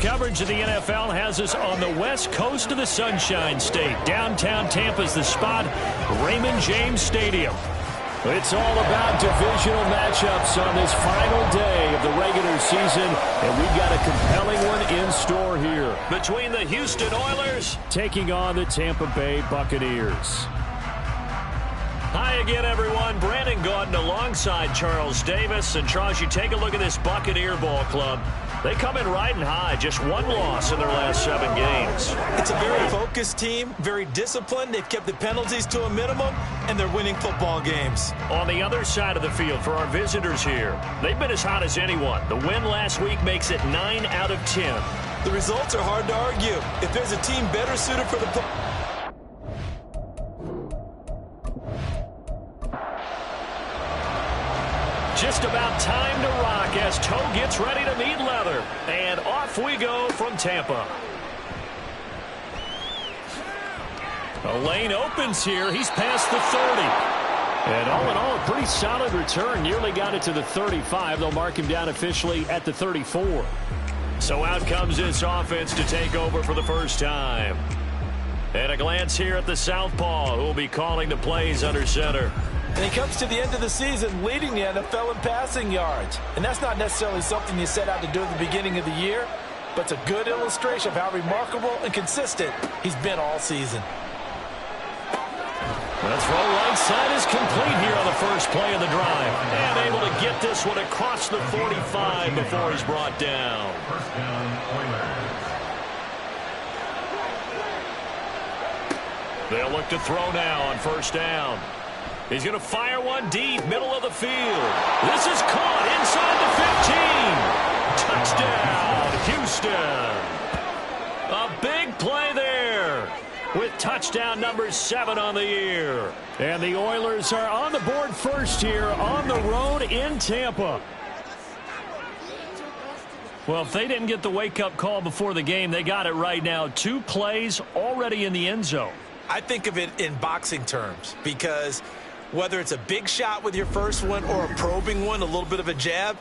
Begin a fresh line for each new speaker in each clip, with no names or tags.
coverage of the NFL has us on the west coast of the Sunshine State. Downtown Tampa's the spot, Raymond James Stadium. It's all about divisional matchups on this final day of the regular season, and we've got a compelling one in store here. Between the Houston Oilers taking on the Tampa Bay Buccaneers. Hi again, everyone. Brandon Gaudin alongside Charles Davis. And Charles, you take a look at this Buccaneer ball club. They come in riding high, just one loss in their last 7 games.
It's a very focused team, very disciplined. They've kept the penalties to a minimum, and they're winning football games.
On the other side of the field for our visitors here, they've been as hot as anyone. The win last week makes it 9 out of 10.
The results are hard to argue. If there's a team better suited for the
Just about time to rock as toe gets ready to meet leather. And off we go from Tampa. A lane opens here. He's past the 30. And all in all, a pretty solid return. Nearly got it to the 35. They'll mark him down officially at the 34. So out comes this offense to take over for the first time. And a glance here at the southpaw, who will be calling the plays under center.
And he comes to the end of the season leading the NFL in passing yards. And that's not necessarily something you set out to do at the beginning of the year, but it's a good illustration of how remarkable and consistent he's been all season.
The throw right side is complete here on the first play of the drive. And able to get this one across the 45 before he's brought down. They'll look to throw now on first down. He's going to fire one deep, middle of the field. This is caught inside the 15. Touchdown, Houston. A big play there with touchdown number 7 on the year. And the Oilers are on the board first here on the road in Tampa. Well, if they didn't get the wake-up call before the game, they got it right now. 2 plays already in the end zone.
I think of it in boxing terms because whether it's a big shot with your first one or a probing one, a little bit of a jab,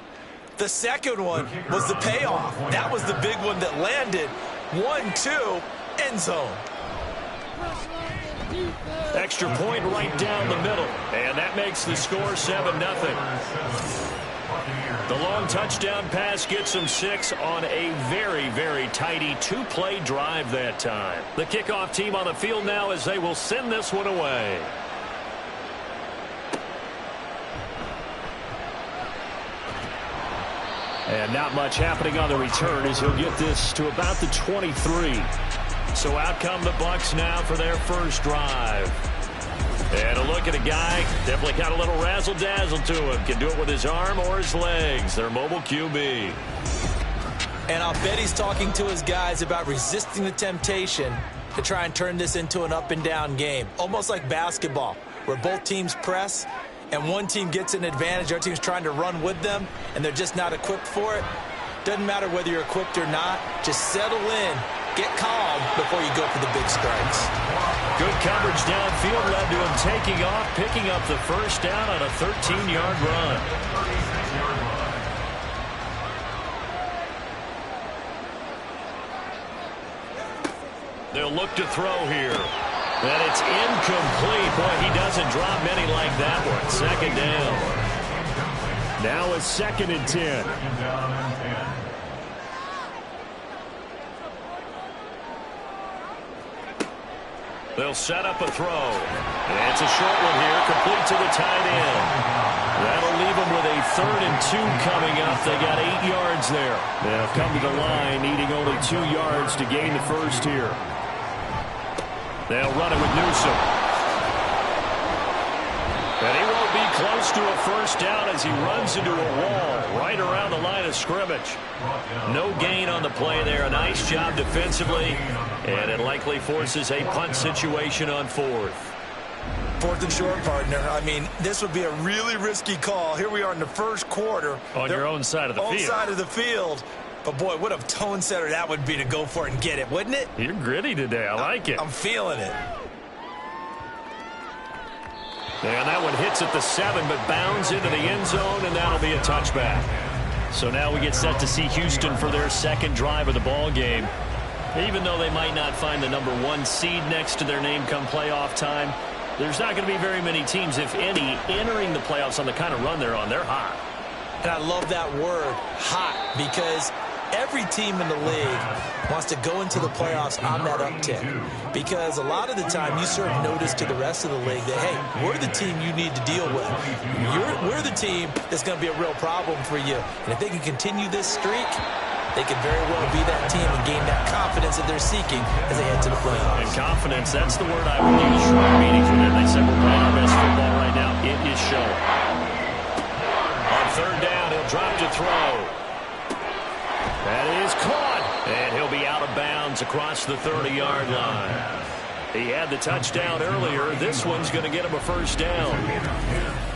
the second one was the payoff. That was the big one that landed. 1-2, end zone.
Extra point right down the middle, and that makes the score 7-0. The long touchdown pass gets them 6 on a very, very tidy 2-play drive that time. The kickoff team on the field now as they will send this one away. And not much happening on the return as he'll get this to about the 23. So out come the Bucs now for their first drive. And a look at a guy, definitely got a little razzle-dazzle to him. Can do it with his arm or his legs. Their mobile QB.
And I'll bet he's talking to his guys about resisting the temptation to try and turn this into an up-and-down game. Almost like basketball, where both teams press, and one team gets an advantage, our team's trying to run with them, and they're just not equipped for it. Doesn't matter whether you're equipped or not. Just settle in, get calm before you go for the big strikes.
Good coverage downfield led to him taking off, picking up the first down on a 13-yard run. They'll look to throw here. And it's incomplete. Boy, he doesn't drop many like that one. Second down. Now it's 2nd and 10. They'll set up a throw. And it's a short one here, complete to the tight end. That'll leave them with a 3rd and 2 coming up. They got 8 yards there. They'll come to the line, needing only 2 yards to gain the first here. They'll run it with Newsom. And he won't be close to a first down as he runs into a wall right around the line of scrimmage. No gain on the play there. A nice job defensively. And it likely forces a punt situation on 4th.
4th and short, partner. I mean, this would be a really risky call. Here we are in the first quarter.
On your own side of the field.
Own side of the field. But, boy, what a tone setter that would be to go for it and get it, wouldn't it?
You're gritty today. I like it.
I'm feeling it.
And that one hits at the 7, but bounds into the end zone, and that'll be a touchback. So now we get set to see Houston for their second drive of the ball game. Even though they might not find the #1 seed next to their name come playoff time, there's not going to be very many teams, if any, entering the playoffs on the kind of run they're on. They're hot.
And I love that word, hot, because every team in the league wants to go into the playoffs on that uptick. Because a lot of the time you serve notice to the rest of the league that, hey, we're the team you need to deal with. We're the team that's going to be a real problem for you. And if they can continue this streak, they could very well be that team and gain that confidence that they're seeking as they head to the playoffs.
And confidence, that's the word I would use for our meetings with them. They said we're playing our best football right now. It is showing. On third down, he'll drop to throw. That is caught. And he'll be out of bounds across the 30-yard line. He had the touchdown earlier. This one's going to get him a first down.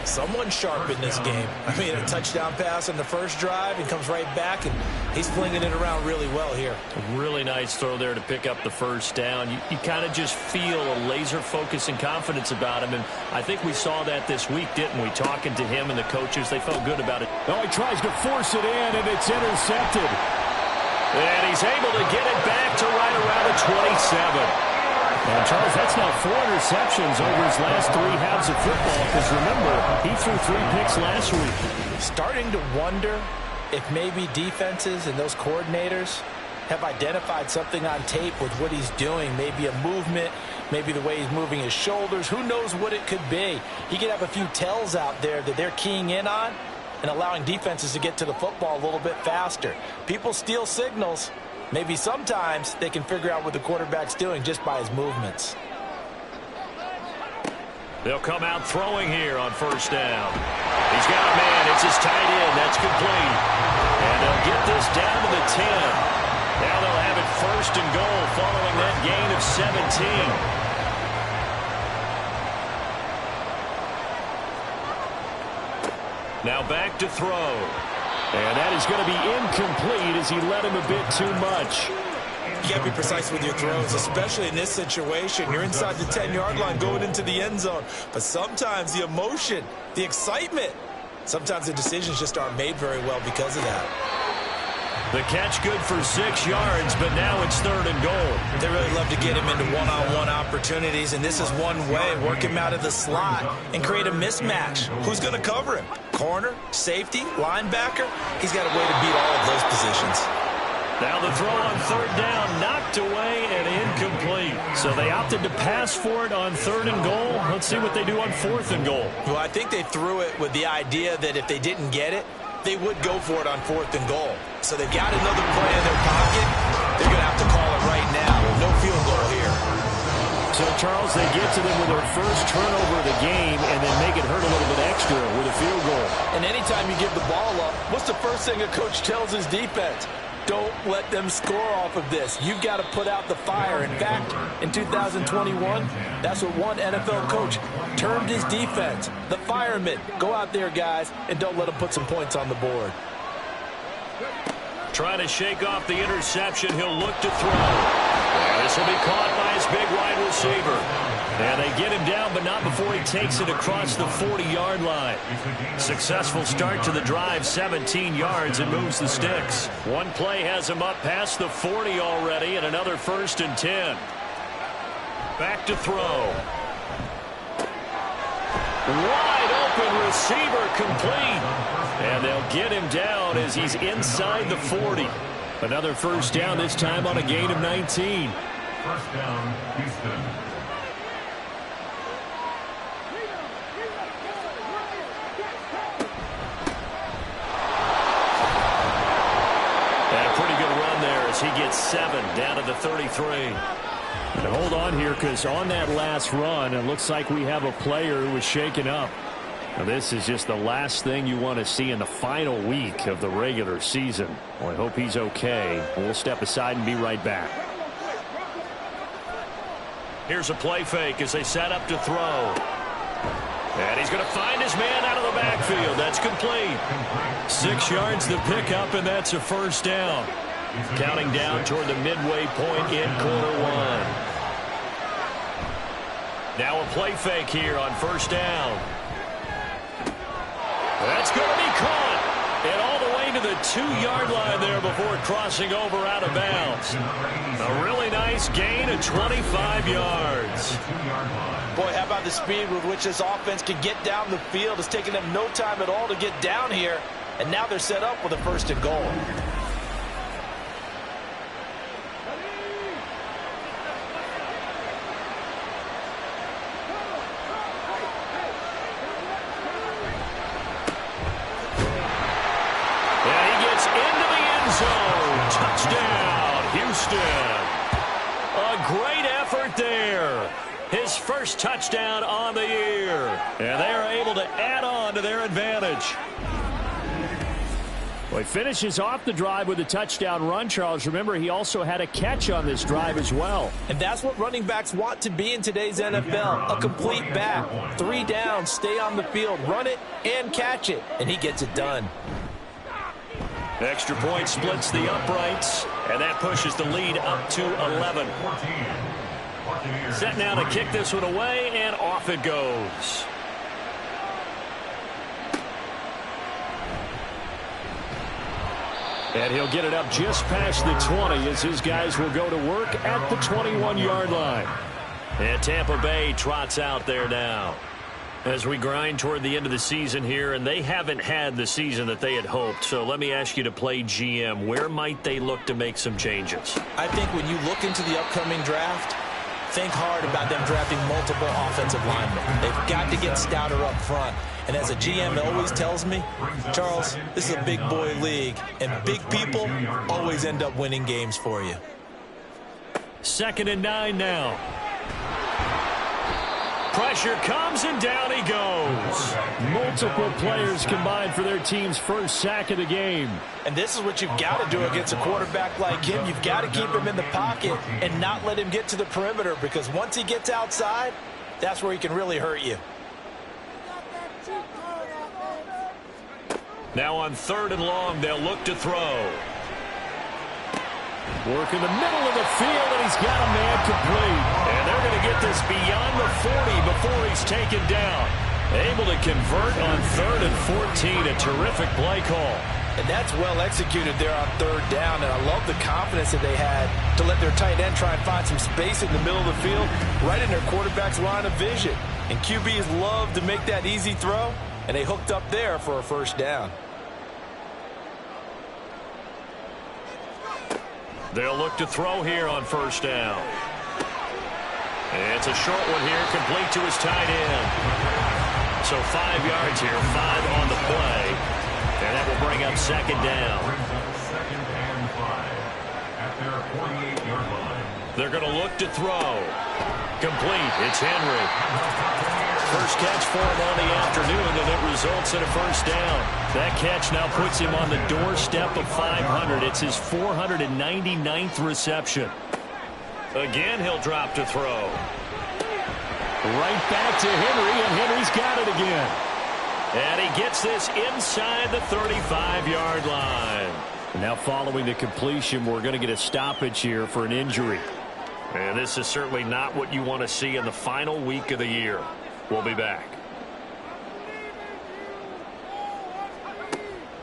Someone sharp in this game. I mean, a touchdown pass on the first drive and comes right back, and he's flinging it around really well here.
A really nice throw there to pick up the first down. You kind of just feel a laser focus and confidence about him, and I think we saw that this week, didn't we? Talking to him and the coaches, they felt good about it.
Oh, he tries to force it in, and it's intercepted.
And he's able to get it back to right around the 27.
And Charles, that's now 4 interceptions over his last 3 halves of football, because remember, he threw 3 picks last week.
Starting to wonder if maybe defenses and those coordinators have identified something on tape with what he's doing. Maybe a movement, maybe the way he's moving his shoulders. Who knows what it could be? He could have a few tells out there that they're keying in on and allowing defenses to get to the football a little bit faster. People steal signals. Maybe sometimes they can figure out what the quarterback's doing just by his movements.
They'll come out throwing here on first down. He's got a man. It's his tight end. That's complete. And they'll get this down to the 10. Now they'll have it first and goal following that gain of 17. Now back to throw. And that is going to be incomplete as he led him a bit too much.
You got to be precise with your throws, especially in this situation. You're inside the 10-yard line going into the end zone. But sometimes the emotion, the excitement, sometimes the decisions just aren't made very well because of that.
The catch good for 6 yards, but now it's third and goal.
They really love to get him into one-on-one opportunities, and this is one way. Work him out of the slot and create a mismatch. Who's going to cover him? Corner, safety, linebacker? He's got a way to beat all of those positions.
Now the throw on third down, knocked away and incomplete. So they opted to pass for it on third and goal. Let's see what they do on fourth and goal.
Well, I think they threw it with the idea that if they didn't get it, they would go for it on fourth and goal. So they've got another play in their pocket. They're going to have to call it right now. No field goal here.
So, Charles, they get to them with their first turnover of the game and then make it hurt a little bit extra with a field goal.
And anytime you give the ball up, what's the first thing a coach tells his defense? Don't let them score off of this. You've got to put out the fire. In fact, in 2021, that's what one NFL coach termed his defense. The firemen. Go out there, guys, and don't let them put some points on the board.
Trying to shake off the interception. He'll look to throw. This will be caught by his big wide receiver. And they get him down, but not before he takes it across the 40-yard line. Successful start to the drive, 17 yards, and moves the sticks. One play has him up past the 40 already, and another first and 10. Back to throw. Wide open receiver complete. And they'll get him down as he's inside the 40. Another first down, this time on a gain of 19.
First down, Houston.
And a pretty good run there as he gets 7 down to the 33.
And hold on here, because on that last run, it looks like we have a player who was shaken up. Now, this is just the last thing you want to see in the final week of the regular season. Well, I hope he's okay. We'll step aside and be right back.
Here's a play fake as they set up to throw. And he's going to find his man out of the backfield. That's complete. 6 yards to pick up, and that's a first down. Counting down toward the midway point in quarter one. Now a play fake here on first down. That's going to be caught. And all the way going to the 2-yard line there before crossing over out of bounds. A really nice gain of 25 yards.
Boy, how about the speed with which this offense can get down the field? It's taken them no time at all to get down here, and now they're set up with a 1st and goal.
Touchdown, Houston. A great effort there. His first touchdown on the year. And they are able to add on to their advantage. Well, he finishes off the drive with a touchdown run, Charles. Remember, he also had a catch on this drive as well.
And that's what running backs want to be in today's NFL. A complete back. 3 downs, stay on the field, run it, and catch it. And he gets it done.
Extra point splits the uprights, and that pushes the lead up to 11. Set now to kick this one away, and off it goes. And he'll get it up just past the 20 as his guys will go to work at the 21-yard line. And Tampa Bay trots out there now. As we grind toward the end of the season here, and they haven't had the season that they had hoped. So let me ask you to play GM. Where might they look to make some changes?
I think when you look into the upcoming draft, think hard about them drafting multiple offensive linemen. They've got to get stouter up front. And as a GM always tells me, Charles, this is a big boy league, and big people always end up winning games for you.
2nd and 9 now. Pressure comes, and down he goes. Multiple players combined for their team's first sack of the game.
And this is what you've got to do against a quarterback like him. You've got to keep him in the pocket and not let him get to the perimeter, because once he gets outside, that's where he can really hurt you.
Now on 3rd and long, they'll look to throw. Work in the middle of the field, and he's got a man complete. And they're going to get this beyond the 40 before he's taken down. Able to convert on 3rd and 14. A terrific play call.
And that's well executed there on 3rd down. And I love the confidence that they had to let their tight end try and find some space in the middle of the field, right in their quarterback's line of vision. And QBs love to make that easy throw, and they hooked up there for a 1st down.
They'll look to throw here on 1st down. It's a short one here, complete to his tight end. So 5 yards here, 5 on the play. And that will bring up 2nd down. They're going to look to throw. Complete. It's Henry. First catch for him on the afternoon, and it results in a 1st down. That catch now puts him on the doorstep of 500. It's his 499th reception. Again, he'll drop to throw. Right back to Henry, and Henry's got it again. And he gets this inside the 35-yard line. Now following the completion, we're going to get a stoppage here for an injury. And this is certainly not what you want to see in the final week of the year. We'll be back.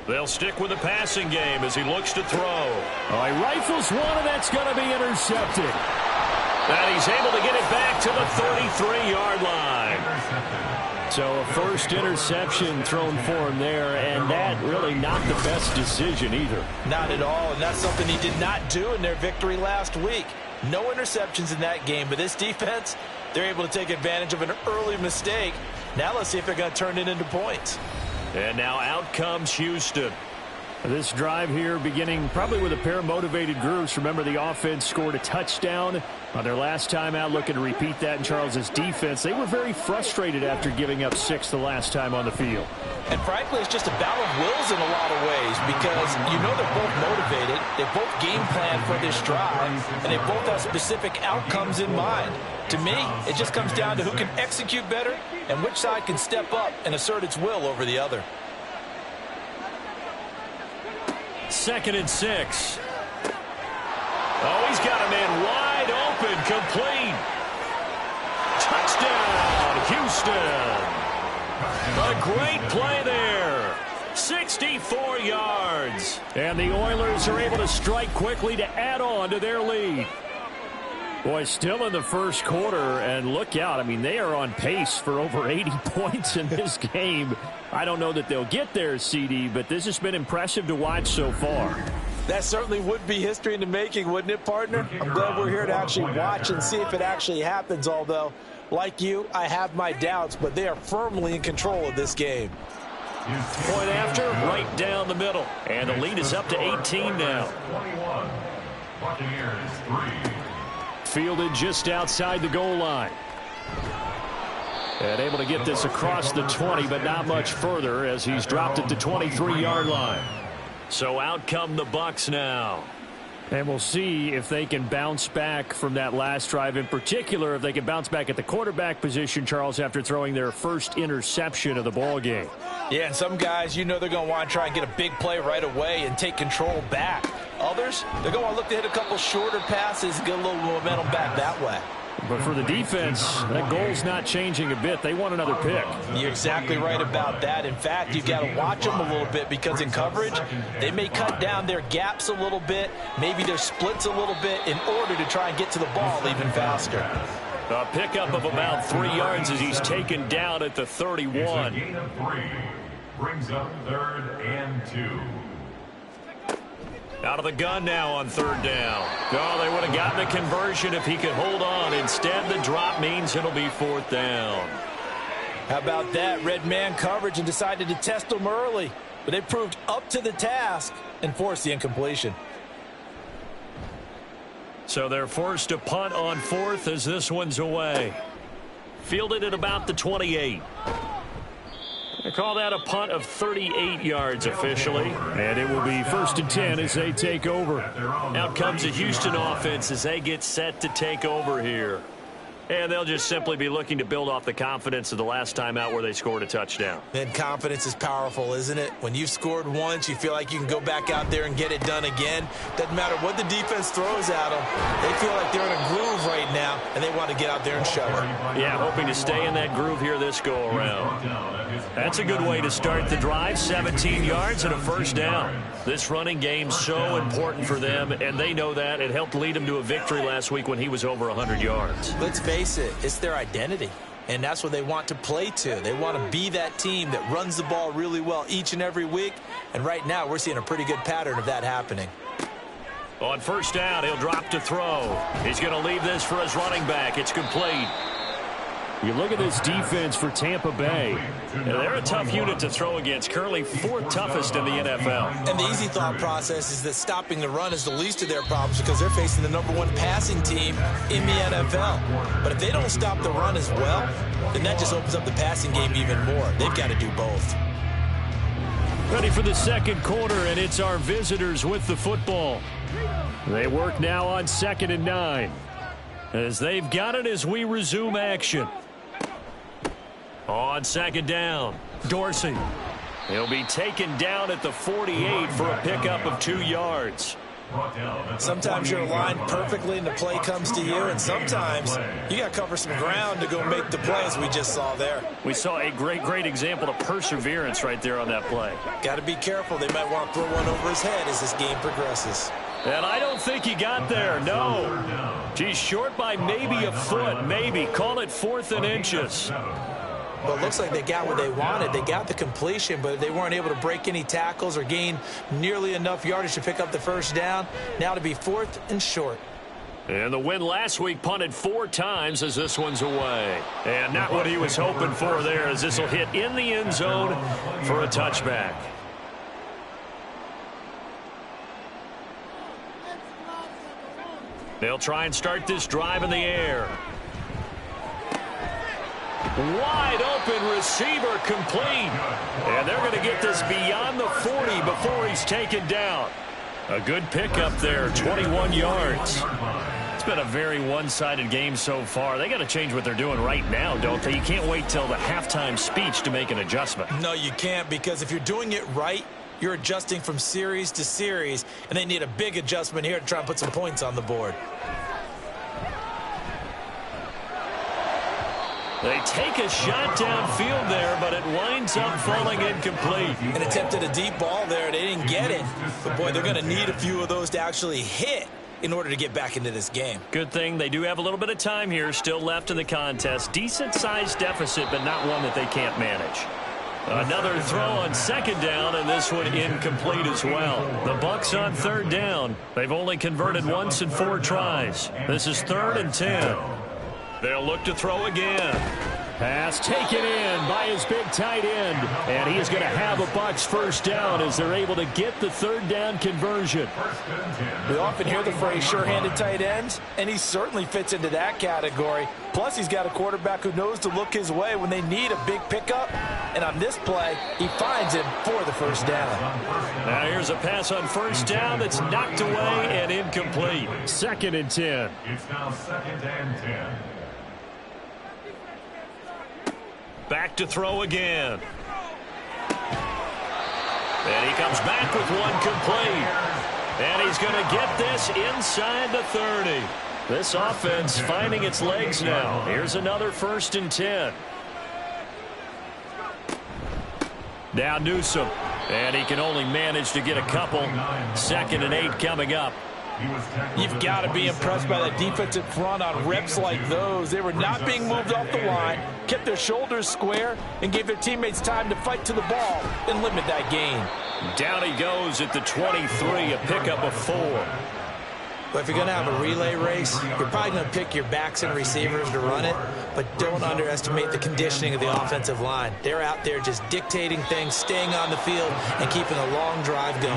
They'll stick with the passing game as he looks to throw. Oh, he rifles one, and that's going to be intercepted. And he's able to get it back to the 33-yard line. So a first interception thrown for him there, and that really not the best decision either.
Not at all, and that's something he did not do in their victory last week. No interceptions in that game, but this defense, they're able to take advantage of an early mistake. Now let's see if they're going to turn it into points.
And now out comes Houston. This drive here beginning probably with a pair of motivated groups. Remember, the offense scored a touchdown on their last time out. Looking to repeat that in Charles's defense. They were very frustrated after giving up 6 the last time on the field.
And frankly, it's just a battle of wills in a lot of ways, because you know they're both motivated. They both game plan for this drive, and they both have specific outcomes in mind. To me, it just comes down to who can execute better and which side can step up and assert its will over the other.
2nd and 6. Oh, he's got a man wide open, complete. Touchdown, Houston. A great play there. 64 yards. And the Oilers are able to strike quickly to add on to their lead. Boy, still in the first quarter, and look out. I mean, they are on pace for over 80 points in this game. I don't know that they'll get there, CD, but this has been impressive to watch so far.
That certainly would be history in the making, wouldn't it, partner? I'm glad we're here to actually watch and see if it actually happens, although, like you, I have my doubts, but they are firmly in control of this game.
Point after, right down the middle. And the lead is up to 18 now.
21. Buccaneers 3.
Fielded just outside the goal line. And able to get this across the 20, but not much further as he's dropped it to 23-yard line. So out come the Bucs now. And we'll see if they can bounce back from that last drive. In particular, if they can bounce back at the quarterback position, Charles, after throwing their first interception of the ball game.
Yeah, and some guys, you know they're going to want to try and get a big play right away and take control back. Others, they're going to look to hit a couple shorter passes and get a little momentum back that way.
But for the defense, that goal's not changing a bit. They want another pick.
You're exactly right about that. In fact, you've got to watch them a little bit because in coverage, they may cut down their gaps a little bit, maybe their splits a little bit in order to try and get to the ball even faster.
A pickup of about 3 yards as he's taken down at the 31.
Gain of 3. Brings up 3rd and 2.
Out of the gun now on 3rd down. Oh, they would have gotten the conversion if he could hold on. Instead, the drop means it'll be 4th down.
How about that? Red man coverage and decided to test them early. But they proved up to the task and forced the incompletion.
So they're forced to punt on 4th as this one's away. Fielded at about the 28. They call that a punt of 38 yards officially. And it will be 1st and 10 as they take over. Out comes the Houston offense as they get set to take over here. And they'll just simply be looking to build off the confidence of the last time out where they scored a touchdown.
And confidence is powerful, isn't it? When you've scored once, you feel like you can go back out there and get it done again. Doesn't matter what the defense throws at them. They feel like they're in a groove right now, and they want to get out there and show it.
Yeah, hoping to stay in that groove here this go-around. That's a good way to start the drive. 17 yards and a 1st down. This running game's so important for them, and they know that. It helped lead them to a victory last week when he was over 100 yards.
Let's face it, it's their identity, and that's what they want to play to. They want to be that team that runs the ball really well each and every week, and right now we're seeing a pretty good pattern of that happening.
On 1st down, he'll drop to throw. He's going to leave this for his running back. It's complete. You look at this defense for Tampa Bay. They're a tough unit to throw against, currently 4th toughest in the NFL.
And the easy thought process is that stopping the run is the least of their problems because they're facing the #1 passing team in the NFL. But if they don't stop the run as well, then that just opens up the passing game even more. They've got to do both.
Ready for the second quarter, and it's our visitors with the football. They work now on 2nd and 9. As they've got it as we resume action. On 2nd down, Dorsey. He'll be taken down at the 48 for a pickup of 2 yards.
Sometimes you're aligned perfectly and the play comes to you, and sometimes you got to cover some ground to go make the play, as we just saw there.
We saw a great example of perseverance right there on that play.
Got to be careful. They might want to throw one over his head as this game progresses.
And I don't think he got there, no. He's short by maybe a foot, maybe. Call it 4th and inches.
Well, it looks like they got what they wanted. They got the completion, but they weren't able to break any tackles or gain nearly enough yardage to pick up the 1st down. Now to be 4th and short.
And the win last week punted 4 times as this one's away. And not what he was hoping for there, as this will hit in the end zone for a touchback. They'll try and start this drive in the air. Wide open receiver complete. And they're going to get this beyond the 40 before he's taken down. A good pickup there, 21 yards. It's been a very one-sided game so far. They got to change what they're doing right now, don't they? You can't wait till the halftime speech to make an adjustment.
No, you can't, because if you're doing it right, you're adjusting from series to series, and they need a big adjustment here to try and put some points on the board.
They take a shot downfield there, but it winds up falling incomplete.
And attempted a deep ball there. They didn't get it. But, boy, they're going to need a few of those to actually hit in order to get back into this game.
Good thing they do have a little bit of time here still left in the contest. Decent-sized deficit, but not one that they can't manage. Another throw on second down, and this one incomplete as well. The Bucs on third down. They've only converted once in 4 tries. This is 3rd and 10. They'll look to throw again. Pass taken in by his big tight end. And he is going to have a Bucs first down as they're able to get the third down conversion.
We often hear the phrase sure-handed tight ends, and he certainly fits into that category. Plus, he's got a quarterback who knows to look his way when they need a big pickup. And on this play, he finds him for the first down.
Now here's a pass on first down that's knocked away and incomplete. 2nd and 10.
It's now 2nd and 10.
Back to throw again. And he comes back with one complete. And he's going to get this inside the 30. This offense finding its legs now. Here's another 1st and 10. Now Newsome. And he can only manage to get a couple. 2nd and 8 coming up.
You've got to be impressed by the defensive front on reps like those. They were not being moved off the line, kept their shoulders square, and gave their teammates time to fight to the ball and limit that gain.
Down he goes at the 23, a pickup of 4.
But if you're going to have a relay race, you're probably going to pick your backs and receivers to run it, but don't underestimate the conditioning of the offensive line. They're out there just dictating things, staying on the field, and keeping a long drive going.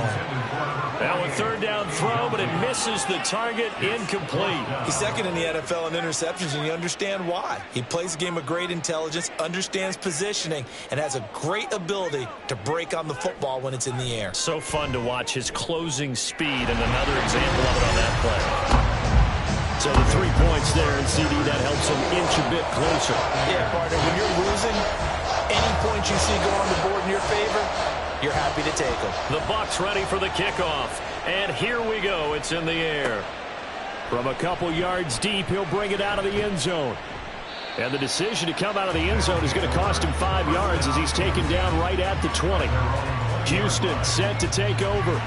Now a 3rd down throw, but it misses the target, incomplete.
He's 2nd in the NFL in interceptions, and you understand why. He plays a game of great intelligence, understands positioning, and has a great ability to break on the football when it's in the air.
So fun to watch his closing speed, and another example of it on that play. So the 3 points there, and CD, that helps him inch a bit closer.
Yeah, partner, when you're losing, any points you see go on the board in your favor, you're happy to take them.
The Bucs ready for the kickoff. And here we go. It's in the air. From a couple yards deep, he'll bring it out of the end zone. And the decision to come out of the end zone is going to cost him 5 yards as he's taken down right at the 20. Houston set to take over.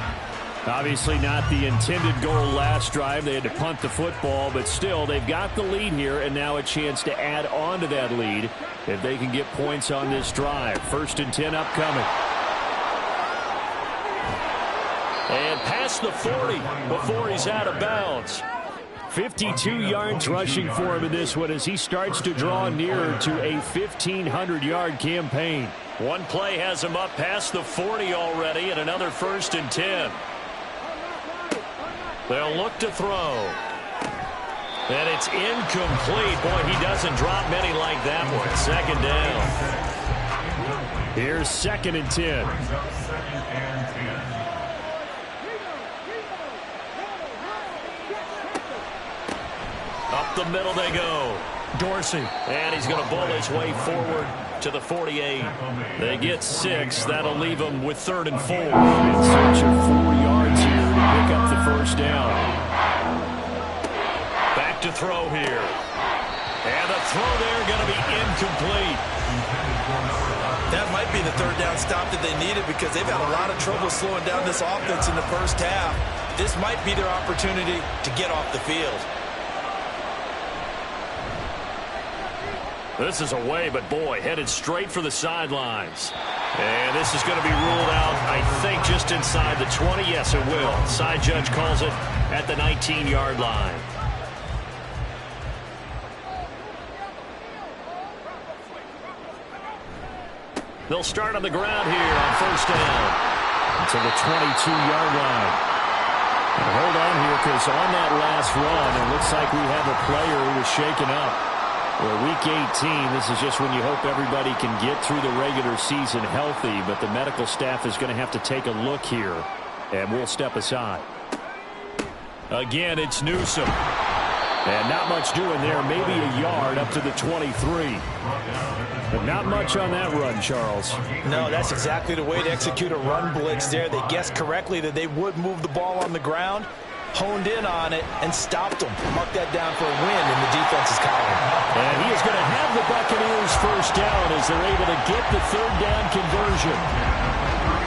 Obviously not the intended goal last drive. They had to punt the football, but still they've got the lead here, and now a chance to add on to that lead if they can get points on this drive. 1st and 10 upcoming. And past the 40 before he's out of bounds. 52 yards rushing for him in this one as he starts to draw nearer to a 1,500-yard campaign. One play has him up past the 40 already, and another 1st and 10. They'll look to throw. And it's incomplete. Boy, he doesn't drop many like that one. 2nd down. Here's 2nd and 10. Up the middle they go. Dorsey. And he's going to bowl his way forward to the 48. They get 6. That'll leave them with 3rd and 4. In search of 4 yards here to pick up the first down. Back to throw here. And the throw there going to be incomplete.
That might be the 3rd down stop that they needed because they've had a lot of trouble slowing down this offense in the first half. This might be their opportunity to get off the field.
This is away, but boy, headed straight for the sidelines. And this is going to be ruled out, I think, just inside the 20. Yes, it will. Side judge calls it at the 19-yard line. They'll start on the ground here on 1st down. To the 22-yard line. And hold on here because on that last run, it looks like we have a player who was shaken up. Well, week 18, this is just when you hope everybody can get through the regular season healthy, but the medical staff is going to have to take a look here, and we'll step aside. Again, it's Newsome. And not much doing there, maybe a yard up to the 23. But not much on that run, Charles.
No, that's exactly the way to execute a run blitz there. They guessed correctly that they would move the ball on the ground, honed in on it and stopped them. Mark that down for a win in the defense's column.
And he is going to have the Buccaneers first down as they're able to get the third down conversion.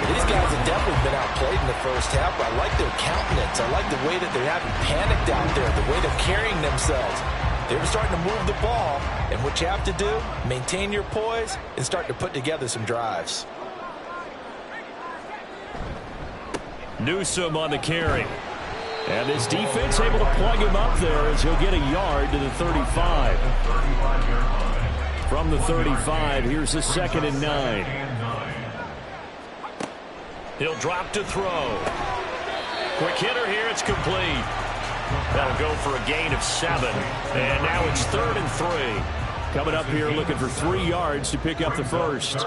These guys have definitely been outplayed in the first half, but I like their countenance. I like the way that they haven't panicked out there, the way they're carrying themselves. They were starting to move the ball, and what you have to do, maintain your poise and start to put together some drives.
Newsome on the carry. And this defense able to plug him up there as he'll get a yard to the 35. From the 35, here's the 2nd and 9. He'll drop to throw. Quick hitter here, it's complete. That'll go for a gain of 7. And now it's 3rd and 3. Coming up here looking for 3 yards to pick up the first.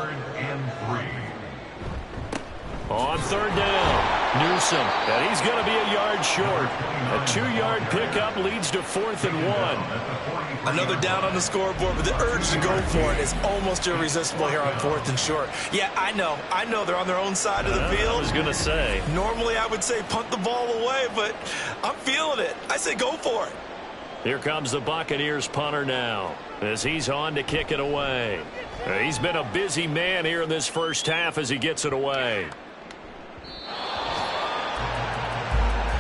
On 3rd down. Newsome, and he's going to be a yard short. A 2-yard pickup leads to 4th and 1.
Another down on the scoreboard, but the urge to go for it is almost irresistible here on 4th and short. Yeah, I know they're on their own side of the field.
I was going to say.
Normally I would say punt the ball away, but I'm feeling it. I say go for it.
Here comes the Buccaneers punter now as he's on to kick it away. He's been a busy man here in this first half as he gets it away.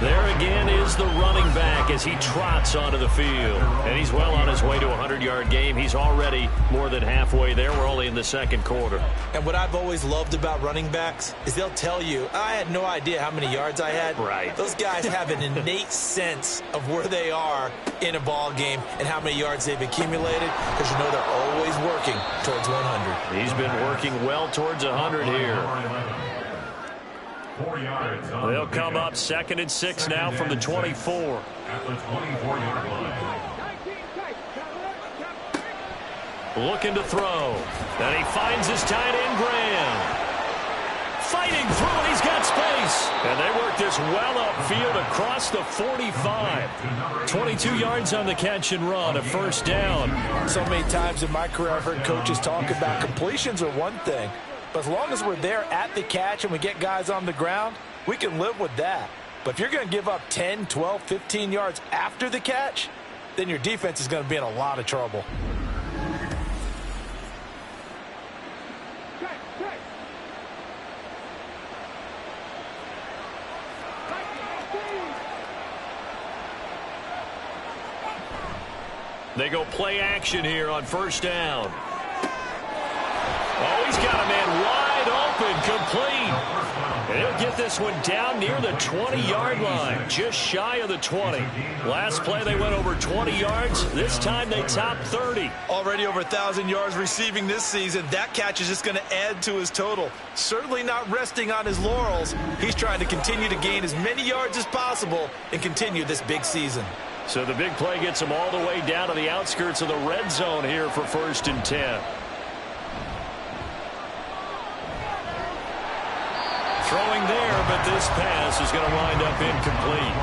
There again is the running back as he trots onto the field. And he's well on his way to a 100-yard game. He's already more than halfway there. We're only in the 2nd quarter.
And what I've always loved about running backs is they'll tell you, I had no idea how many yards I had.
Right.
Those guys have an innate sense of where they are in a ball game and how many yards they've accumulated because you know they're always working towards 100.
He's been working well towards 100 here. They'll come up 2nd and 6 now from the 24.
At the 24-yard line.
Looking to throw. And he finds his tight end, Graham. Fighting through, and he's got space. And they work this well upfield across the 45. 22 yards on the catch and run, a 1st down.
So many times in my career I've heard coaches talk about completions are one thing. But as long as we're there at the catch and we get guys on the ground, we can live with that. But if you're going to give up 10, 12, 15 yards after the catch, then your defense is going to be in a lot of trouble.
They go play action here on 1st down. Oh, he's got a man wide open, complete. And he'll get this one down near the 20-yard line, just shy of the 20. Last play they went over 20 yards. This time they topped 30.
Already over 1,000 yards receiving this season. That catch is just going to add to his total. Certainly not resting on his laurels. He's trying to continue to gain as many yards as possible and continue this big season.
So the big play gets him all the way down to the outskirts of the red zone here for 1st and 10. Throwing there, but this pass is going to wind up incomplete.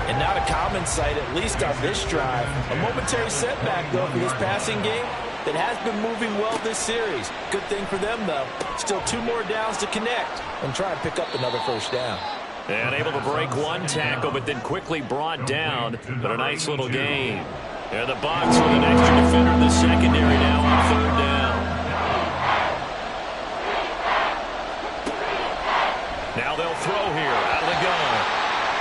And not a common sight, at least on this drive. A momentary setback, though, for this passing game that has been moving well this series. Good thing for them, though. Still 2 more downs to connect and try and pick up another 1st down.
And able to break one tackle, but then quickly brought down. But a nice little gain. And the Bucs with an extra defender in the secondary now on 3rd down. Now they'll throw here out of the gun.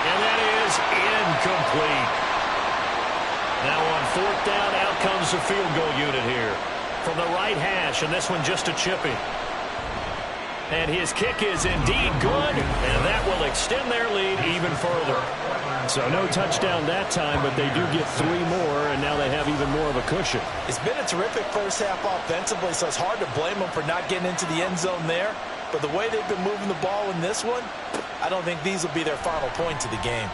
And that is incomplete. Now on 4th down, out comes the field goal unit here. From the right hash, and this one just a chipping. And his kick is indeed good, and that will extend their lead even further. So no touchdown that time, but they do get 3 more, and now they have even more of a cushion.
It's been a terrific first half offensively, so it's hard to blame them for not getting into the end zone there. But the way they've been moving the ball in this one, I don't think these will be their final points of the game.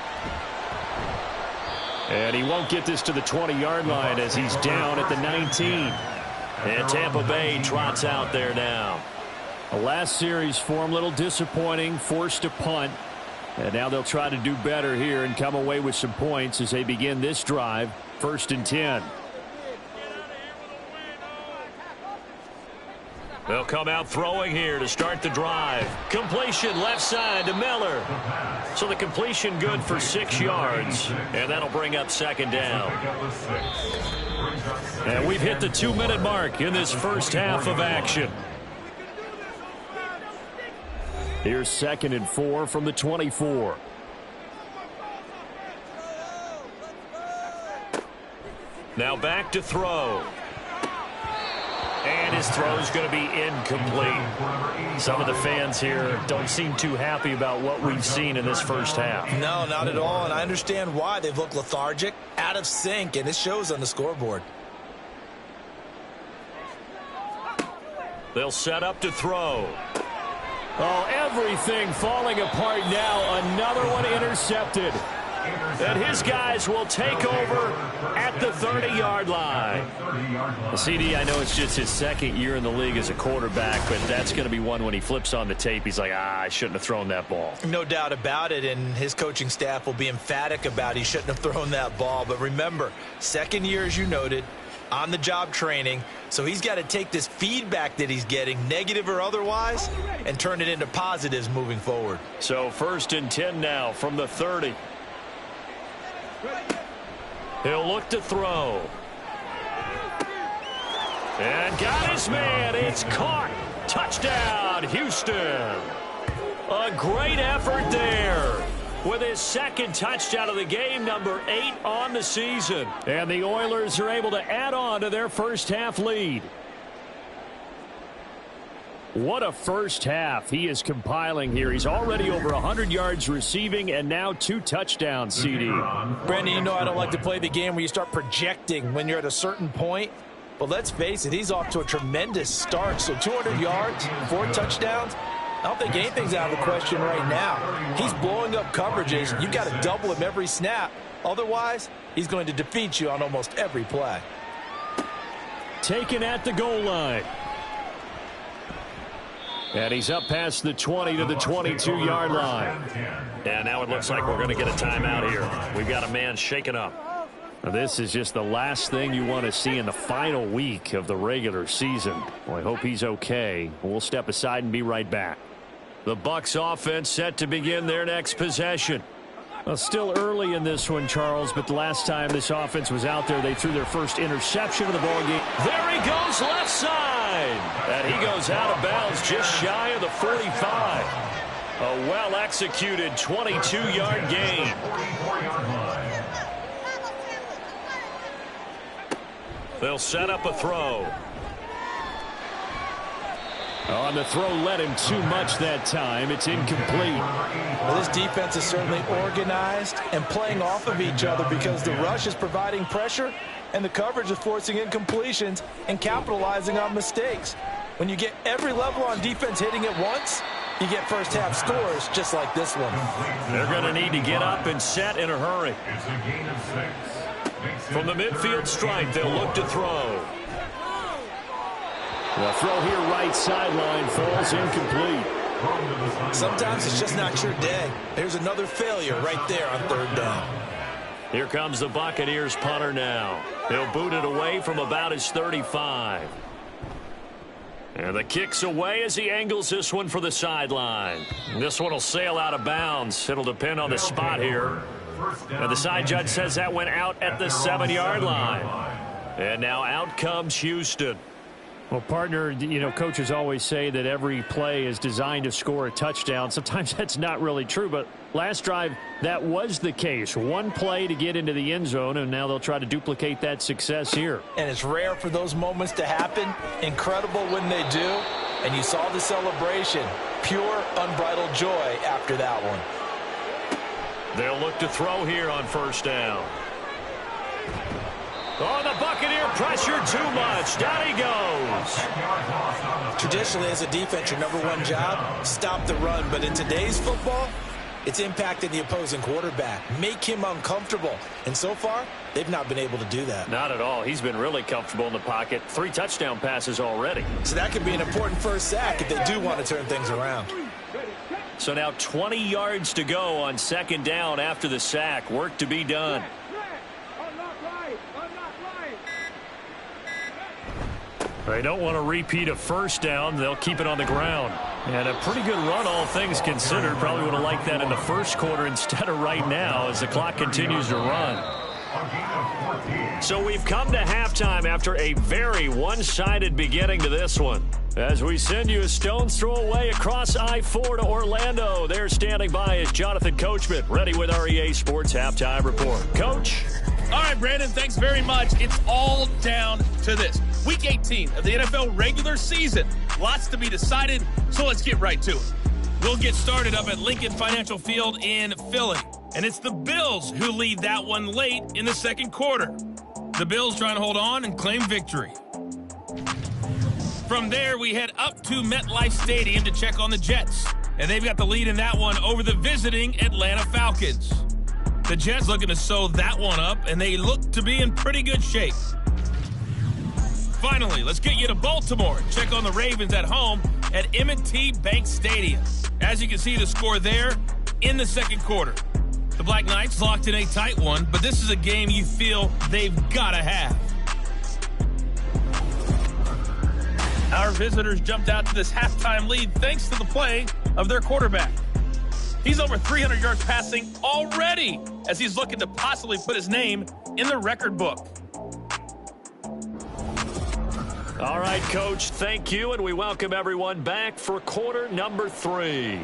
And he won't get this to the 20-yard line as he's down at the 19. And Tampa Bay trots out there now. The last series for him, a little disappointing, forced to punt. And now they'll try to do better here and come away with some points as they begin this drive, 1st and 10. They'll come out throwing here to start the drive. Completion left side to Miller. So the completion good for 6 yards, and that'll bring up second down. And we've hit the 2-minute mark in this first half of action. Here's 2nd and 4 from the 24. Now back to throw. And his throw's going to be incomplete. Some of the fans here don't seem too happy about what we've seen in this first half.
No, not at all, and I understand why. They've looked lethargic, out of sync, and it shows on the scoreboard.
They'll set up to throw. Oh, everything falling apart now. Another one intercepted. And his guys will take over at the 30-yard line. CD, I know it's just his 2nd year in the league as a quarterback, but that's going to be one when he flips on the tape. He's like, I shouldn't have thrown that ball.
No doubt about it, and his coaching staff will be emphatic about he shouldn't have thrown that ball. But remember, 2nd year, as you noted, on-the-job training, so he's got to take this feedback that he's getting, negative or otherwise, and turn it into positives moving forward.
So 1st and 10 now from the 30. He'll look to throw. And got his man. It's caught. Touchdown, Houston. A great effort there with his 2nd touchdown of the game, number 8 on the season. And the Oilers are able to add on to their first half lead. What a first half he is compiling here. He's already over 100 yards receiving and now 2 touchdowns, CD.
Brandon, you know I don't like to play the game where you start projecting when you're at a certain point. But let's face it, he's off to a tremendous start. So 200 yards, 4 touchdowns. I don't think anything's out of the question right now. He's blowing up coverages. You've got to double him every snap. Otherwise, he's going to defeat you on almost every play.
Taken at the goal line. And he's up past the 20 to the 22-yard line. And now it looks like we're going to get a timeout here. We've got a man shaken up. Now, this is just the last thing you want to see in the final week of the regular season. Well, I hope he's okay. We'll step aside and be right back. The Bucs offense set to begin their next possession. Well, still early in this one, Charles, but the last time this offense was out there, they threw their first interception of the ballgame. There he goes, left side. And he goes out of bounds just shy of the 45. A well-executed 22-yard gain. They'll set up a throw. On the throw, led him too much that time. It's incomplete.
Well, this defense is certainly organized and playing off of each other because the rush is providing pressure and the coverage is forcing incompletions and capitalizing on mistakes. When you get every level on defense hitting at once, you get first half scores just like this one.
They're going to need to get up and set in a hurry. From the midfield stripe, they'll look to throw. The throw here right sideline falls incomplete.
Sometimes it's just not your day. There's another failure right there on 3rd down.
Here comes the Buccaneers punter now. He'll boot it away from about his 35. And the kick's away as he angles this one for the sideline. This one will sail out of bounds. It'll depend on the spot here. And the side judge says that went out at the 7-yard line. And now out comes Houston. Well, partner, you know, coaches always say that every play is designed to score a touchdown. Sometimes that's not really true, but last drive, that was the case. One play to get into the end zone, and now they'll try to duplicate that success here.
And it's rare for those moments to happen. Incredible when they do. And you saw the celebration. Pure, unbridled joy after that one.
They'll look to throw here on 1st down. Oh, the Buccaneer pressure too much. Down he goes.
Traditionally, as a defense, your number one job, stop the run. But in today's football, it's impacting the opposing quarterback. Make him uncomfortable. And so far, they've not been able to do that.
Not at all. He's been really comfortable in the pocket. 3 touchdown passes already.
So that could be an important first sack if they do want to turn things around.
So now 20 yards to go on 2nd down after the sack. Work to be done.
They don't want to repeat a first down. They'll keep it on the ground. And a pretty good run, all things considered. Probably would have liked that in the first quarter instead of right now as the clock continues to run. So we've come to halftime after a very one-sided beginning to this one. As we send you a stone's throw away across I-4 to Orlando. There standing by is Jonathan Coachman, ready with our EA Sports Halftime Report. Coach?
All right, Brandon, thanks very much. It's all down to this. Week 18 of the NFL regular season. Lots to be decided, so let's get right to it. We'll get started up at Lincoln Financial Field in Philly. And it's the Bills who lead that one late in the second quarter. The Bills trying to hold on and claim victory. From there, we head up to MetLife Stadium to check on the Jets. And they've got the lead in that one over the visiting Atlanta Falcons. The Jets looking to sew that one up, and they look to be in pretty good shape. Finally, let's get you to Baltimore and check on the Ravens at home at M&T Bank Stadium. As you can see, the score there in the second quarter. The Black Knights locked in a tight one, but this is a game you feel they've got to have. Our visitors jumped out to this halftime lead thanks to the play of their quarterback. He's over 300 yards passing already as he's looking to possibly put his name in the record book.
All right, Coach, thank you, and we welcome everyone back for quarter number 3.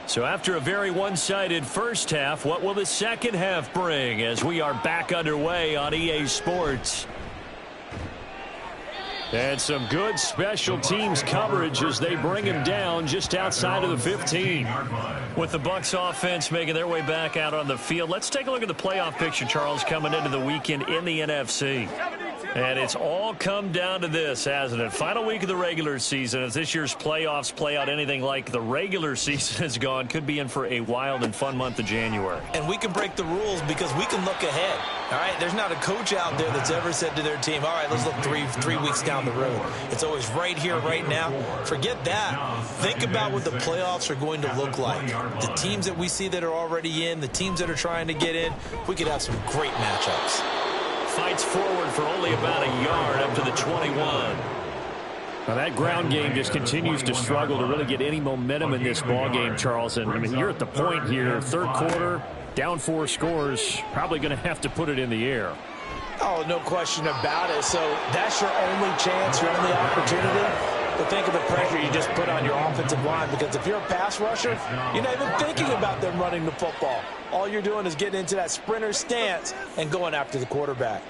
So after a very one-sided first half, what will the second half bring as we are back underway on EA Sports? And some good special teams coverage as they bring him down just outside of the 15. With the Bucs offense making their way back out on the field, let's take a look at the playoff picture, Charles, coming into the weekend in the NFC. And it's all come down to this, hasn't it? Final week of the regular season. As this year's playoffs play out anything like the regular season has gone, could be in for a wild and fun month of January.
And we can break the rules because we can look ahead. All right, there's not a coach out there that's ever said to their team, all right, let's look three weeks down the road. It's always right here, right now. Forget that. Think about what the playoffs are going to look like. The teams that we see that are already in, the teams that are trying to get in, we could have some great matchups.
Fights forward for only about a yard up to the 21. Now that ground game just continues to struggle to really get any momentum in this ball game, Charles. And I mean, you're at the point here, third quarter, down 4 scores, probably going to have to put it in the air.
Oh, no question about it. So that's your only chance, your only opportunity. But think of the pressure you just put on your offensive line, because if you're a pass rusher, you're not even thinking about them running the football. All you're doing is getting into that sprinter stance and going after the quarterback.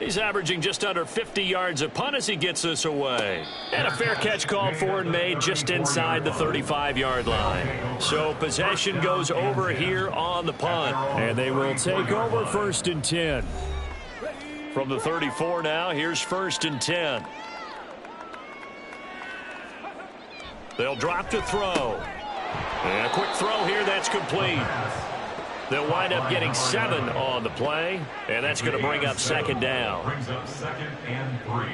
He's averaging just under 50 yards a punt as he gets this away. And a fair catch called for and made just inside the 35-yard line. So possession goes over here on the punt. And they will take over 1st and 10. From the 34 now, here's 1st and 10. They'll drop to throw. And a quick throw here, that's complete. They'll wind up getting 7 on the play, and that's going to bring up 2nd down.
Brings up 2nd and 3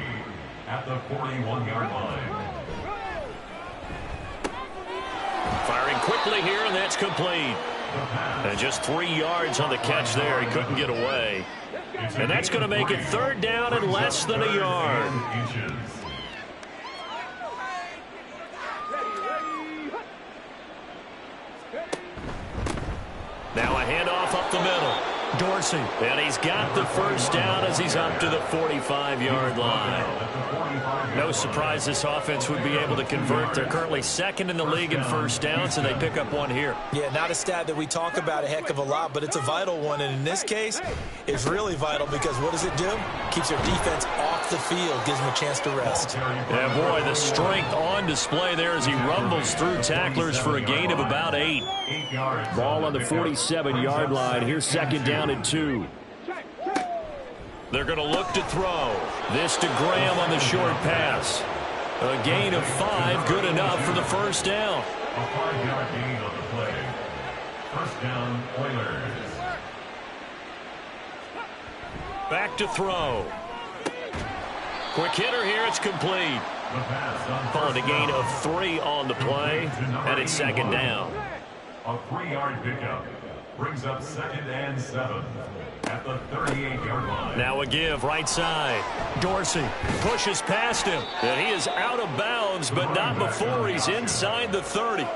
at the 41-yard line.
Firing quickly here, and that's complete. And just 3 yards on the catch there. He couldn't get away. And that's going to make it 3rd down and less than a yard. Now a handoff up the middle. Dorsey. And he's got the first down as he's up to the 45-yard line. No surprise this offense would be able to convert. They're currently 2nd in the league in first downs, and they pick up 1 here.
Yeah, not a stat that we talk about a heck of a lot, but it's a vital one. And in this case, it's really vital because what does it do? Keeps your defense off the field, gives them a chance to rest.
Yeah, boy, the strength on display there as he rumbles through tacklers for a gain of about 8. Ball on the 47-yard line. Here's 2nd down and 2. They're going to look to throw. This to Graham on the short pass. A gain of 5, good enough for the first down.
A 5-yard gain on the play. First down, Oilers.
Back to throw. Quick hitter here, it's complete. Followed a gain of 3 on the play, and it's 2nd down.
A 3-yard pickup. Brings up 2nd and 7 at the 38-yard line.
Now a give right side. Dorsey pushes past him. And he is out of bounds, but not before he's inside the 30.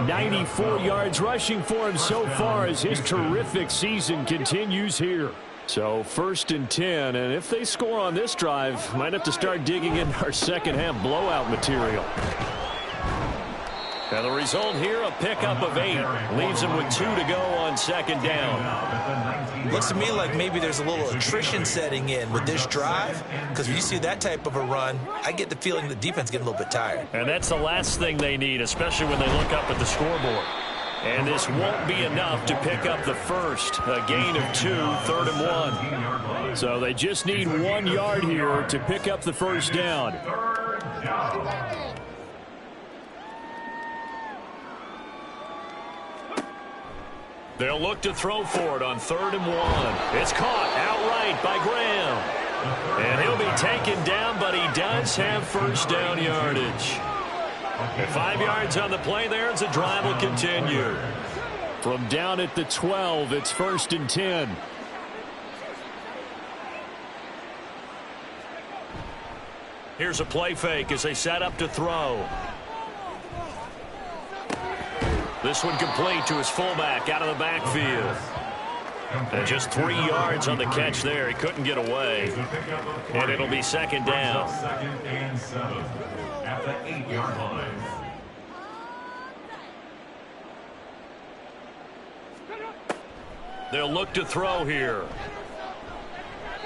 94 yards rushing for him so far as his terrific season continues here. So 1st and 10, and if they score on this drive, might have to start digging in our second half blowout material. And the result here, a pickup of 8. Leaves him with 2 to go on 2nd down.
Looks to me like maybe there's a little attrition setting in with this drive, because when you see that type of a run, I get the feeling the defense getting a little bit tired.
And that's the last thing they need, especially when they look up at the scoreboard. And this won't be enough to pick up the first. A gain of 2, 3rd and 1. So they just need 1 yard here to pick up the first down. They'll look to throw for it on 3rd and 1. It's caught outright by Graham. And he'll be taken down, but he does have first down yardage. And 5 yards on the play there as the drive will continue. From down at the 12, it's 1st and 10. Here's a play fake as they set up to throw. This one complete to his fullback out of the backfield. And just 3 yards on the catch there. He couldn't get away. And it'll be 2nd down.
2nd and 7 at the 8-yard line.
They'll look to throw here.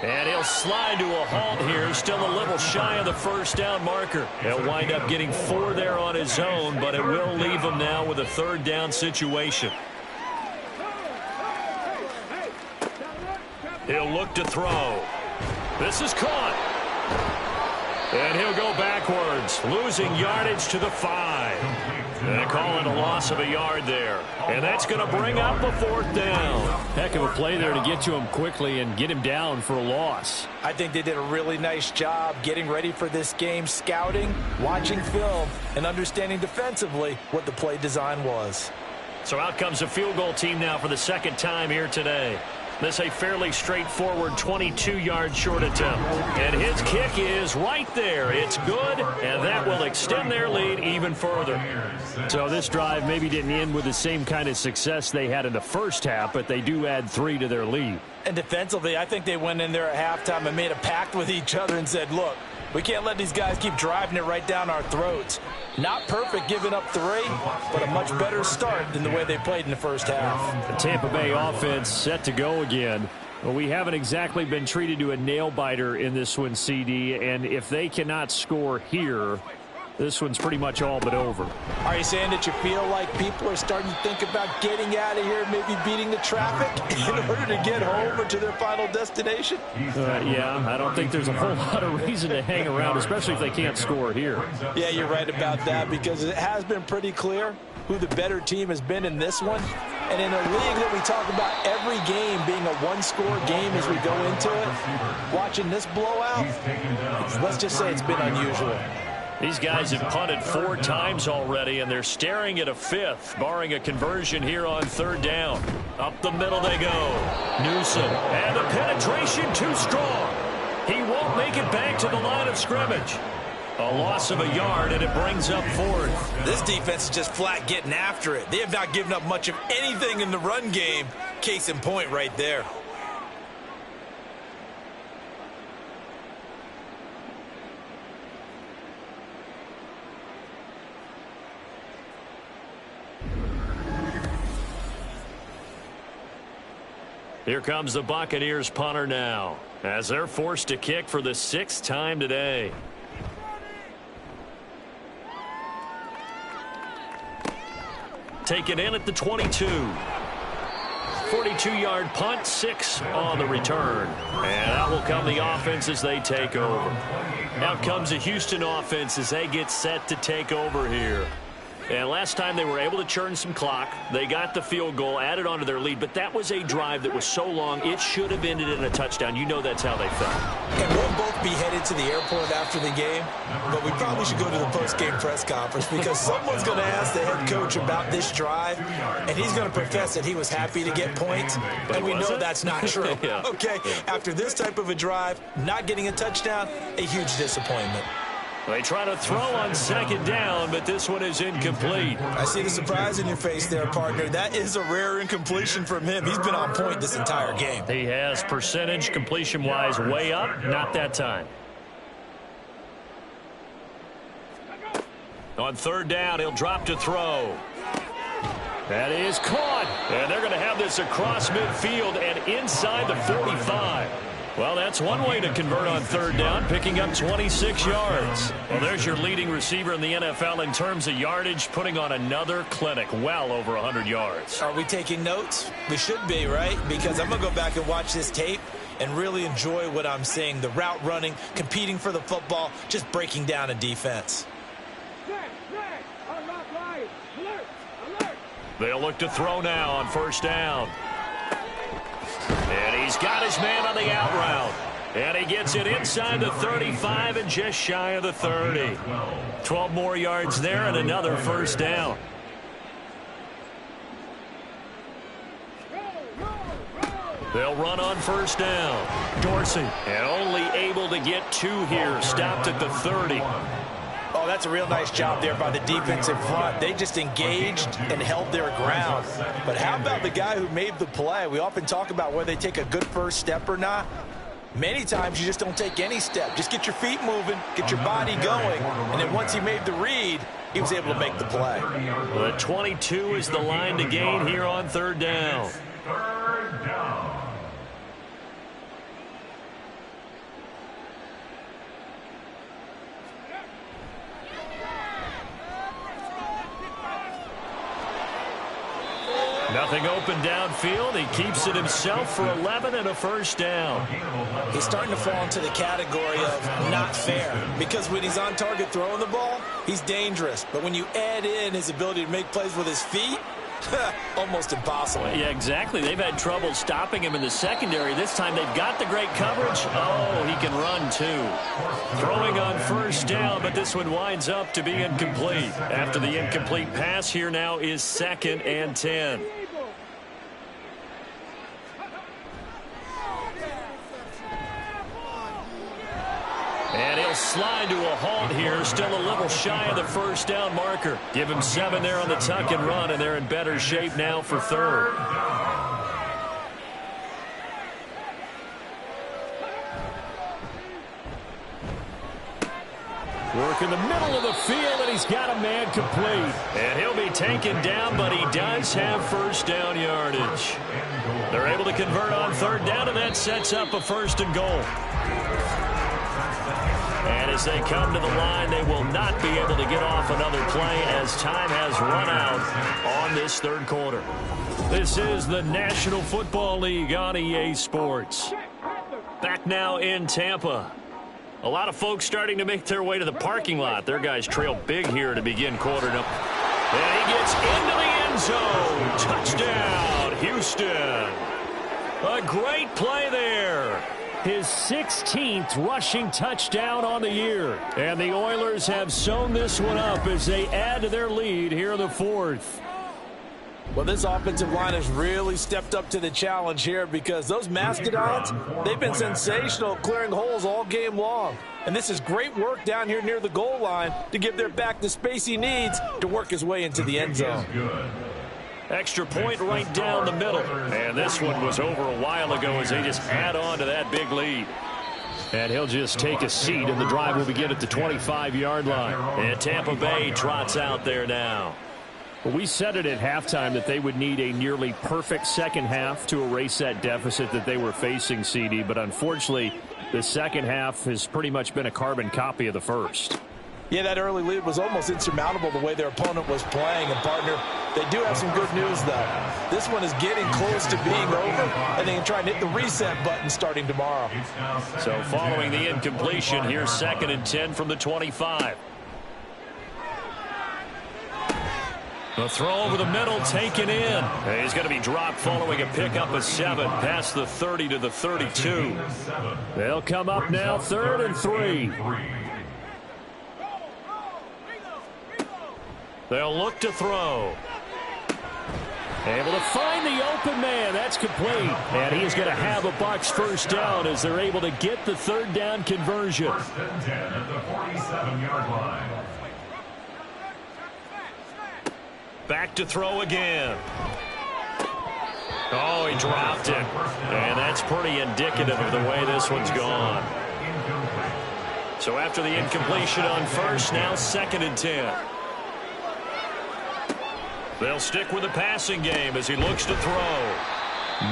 And he'll slide to a halt here. Still a little shy of the first down marker. He'll wind up getting 4 there on his own, but it will leave him now with a 3rd down situation. He'll look to throw. This is caught. And he'll go backwards, losing yardage to the 5. And call it a loss of a yard there. And that's going to bring up a 4th down. Heck of a play there to get to him quickly and get him down for a loss.
I think they did a really nice job getting ready for this game, scouting, watching film, and understanding defensively what the play design was.
So out comes a field goal team now for the 2nd time here today. This a fairly straightforward 22-yard short attempt. And his kick is right there. It's good, and that will extend their lead even further. So this drive maybe didn't end with the same kind of success they had in the first half, but they do add 3 to their lead.
And defensively, I think they went in there at halftime and made a pact with each other and said, look, we can't let these guys keep driving it right down our throats. Not perfect giving up 3, but a much better start than the way they played in the first half.
The Tampa Bay offense set to go again. Well, we haven't exactly been treated to a nail-biter in this one, CD, and if they cannot score here, this one's pretty much all but over.
Are you saying that you feel like people are starting to think about getting out of here, maybe beating the traffic in order to get home or to their final destination?
Yeah, I don't think there's a whole lot of reason to hang around, especially if they can't score here.
Yeah, you're right about that, because it has been pretty clear who the better team has been in this one. And in a league that we talk about every game being a one-score game as we go into it, watching this blowout, let's just say it's been unusual.
These guys have punted 4 times already, and they're staring at a 5th, barring a conversion here on 3rd down. Up the middle they go. Newsom, and the penetration too strong. He won't make it back to the line of scrimmage. A loss of a yard, and it brings up 4th.
This defense is just flat getting after it. They have not given up much of anything in the run game. Case in point right there.
Here comes the Buccaneers punter now, as they're forced to kick for the 6th time today. Taken in at the 22. 42-yard punt, 6 on the return. And out will come the offense as they take over. Out comes the Houston offense as they get set to take over here.
And last time they were able to churn some clock. They got the field goal, added on to their lead, but that was a drive that was so long, it should have ended in a touchdown. You know that's how they felt.
And we'll both be headed to the airport after the game, but we probably should go to the post-game press conference because someone's going to ask the head coach about this drive, and he's going to profess that he was happy to get points, and we know that's not true.
Yeah.
Okay, after this type of a drive, not getting a touchdown, a huge disappointment.
They try to throw on second down, but this one is incomplete.
I see the surprise in your face there, partner. That is a rare incompletion from him. He's been on point this entire game.
He has percentage completion-wise way up, not that time. On third down, he'll drop to throw. That is caught, and they're going to have this across midfield and inside the 45. Well, that's one way to convert on third down, picking up 26 yards. Well, there's your leading receiver in the NFL in terms of yardage, putting on another clinic, well over 100 yards.
Are we taking notes? We should be, right? Because I'm going to go back and watch this tape and really enjoy what I'm seeing. The route running, competing for the football, just breaking down a defense.
They'll look to throw now on first down. And he's got his man on the out route. And he gets it inside the 35 and just shy of the 30. 12 more yards there and another first down. They'll run on first down. Dorsey, and only able to get 2 here. Stopped at the 30.
Oh, that's a real nice job there by the defense in front. They just engaged and held their ground. But how about the guy who made the play? We often talk about whether they take a good first step or not. Many times you just don't take any step. Just get your feet moving, get your body going, and then once he made the read, he was able to make the play.
The 22 is the line to gain here on third down.
Third down.
Nothing open downfield. He keeps it himself for 11 and a first down.
He's starting to fall into the category of not fair because when he's on target throwing the ball, he's dangerous. But when you add in his ability to make plays with his feet, almost impossible.
Yeah, exactly. They've had trouble stopping him in the secondary. This time they've got the great coverage. Oh, he can run too. Throwing on first down, but this one winds up to be incomplete. After the incomplete pass, here now is 2nd and 10. And he'll slide to a halt here, still a little shy of the first down marker. Give him 7 there on the tuck and run, and they're in better shape now for third. Work in the middle of the field, and he's got a man complete. And he'll be taken down, but he does have first down yardage. They're able to convert on third down, and that sets up a 1st and goal. And as they come to the line, they will not be able to get off another play as time has run out on this third quarter. This is the National Football League on EA Sports. Back now in Tampa. A lot of folks starting to make their way to the parking lot. Their guys trail big here to begin quarter. And he gets into the end zone. Touchdown, Houston. A great play there. His 16th rushing touchdown on the year. And the Oilers have sewn this one up as they add to their lead here in the 4th.
Well, this offensive line has really stepped up to the challenge here because those Mastodons, they've been sensational clearing holes all game long. And this is great work down here near the goal line to give their back the space he needs to work his way into the end zone.
Extra point right down the middle. And this one was over a while ago as they just add on to that big lead. And he'll just take a seat, and the drive will begin at the 25-yard line. And Tampa Bay trots out there now. Well, we said it at halftime that they would need a nearly perfect second half to erase that deficit that they were facing, CD. But unfortunately, the second half has pretty much been a carbon copy of the first.
Yeah, that early lead was almost insurmountable the way their opponent was playing. And, partner, they do have some good news, though. This one is getting close to being over, and they can try and hit the reset button starting tomorrow.
So following the incompletion, here's 2nd and 10 from the 25.
The throw over the middle taken in. He's going to be dropped following a pickup of 7 past the 30 to the 32. They'll come up now 3rd and 3. They'll look to throw. Able to find the open man. That's complete. And he is going to have a Bucs first down as they're able to get the 3rd down conversion.
1st and 10 at the 47-yard line.
Back to throw again. Oh, he dropped it. And that's pretty indicative of the way this one's gone. So after the incompletion on first, now 2nd and 10. They'll stick with the passing game as he looks to throw.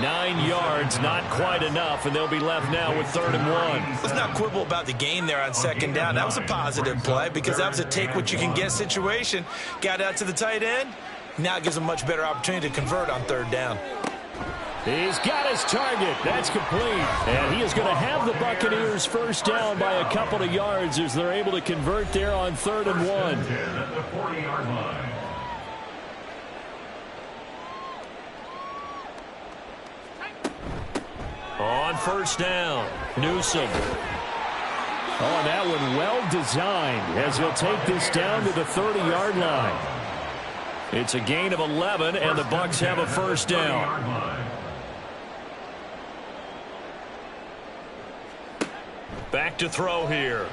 9 yards, not quite enough, and they'll be left now with 3rd and 1.
Let's not quibble about the gain there on 2nd down. That was a positive play because that was a take-what-you-can-get situation. Got out to the tight end. Now it gives him a much better opportunity to convert on 3rd down.
He's got his target. That's complete. And he is going to have the Buccaneers first down by a couple of yards as they're able to convert there on 3rd and 1.
At the 40-yard line.
On first down, Newsom. Oh, that one well designed as he'll take this down to the 30-yard line. It's a gain of 11, and the Bucs have a first down. Back to throw here.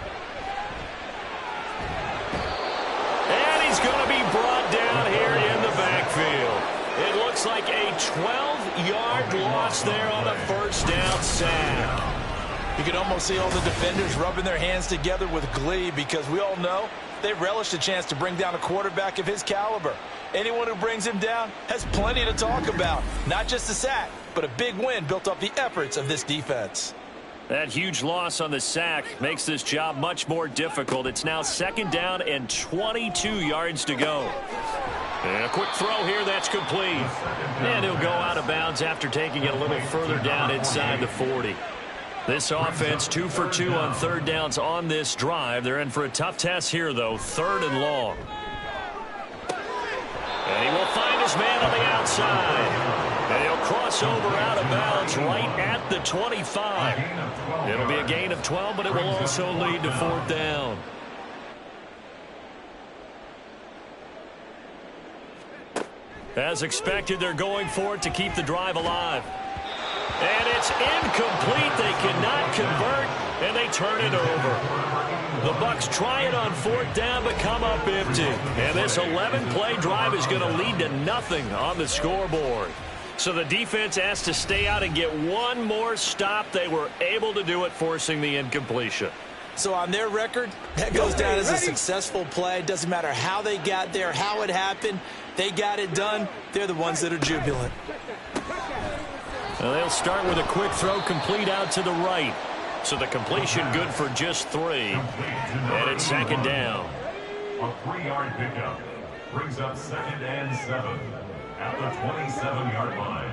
And he's going to be brought down here in the backfield. It looks like a 12-yard loss there on the first down sack.
You can almost see all the defenders rubbing their hands together with glee because we all know they relish the chance to bring down a quarterback of his caliber. Anyone who brings him down has plenty to talk about. Not just a sack, but a big win built off the efforts of this defense.
That huge loss on the sack makes this job much more difficult. It's now 2nd down and 22 yards to go. And a quick throw here, that's complete. And he'll go out of bounds after taking it a little further down inside the 40. This offense 2 for 2 on 3rd downs on this drive. They're in for a tough test here, though, 3rd and long. And he will find his man on the outside. And he'll cross over out of bounds right at the 25. It'll be a gain of 12, but it will also lead to 4th down. As expected, they're going for it to keep the drive alive. And it's incomplete. They cannot convert, and they turn it over. The Bucs try it on 4th down, but come up empty. And this 11-play drive is going to lead to nothing on the scoreboard. So the defense has to stay out and get one more stop. They were able to do it, forcing the incompletion.
So on their record, that goes down as a successful play. Doesn't matter how they got there, how it happened. They got it done. They're the ones that are jubilant.
Well, they'll start with a quick throw complete out to the right. So the completion good for just 3. And it's 2nd down.
A 3-yard pickup brings up 2nd and 7 at the 27-yard line.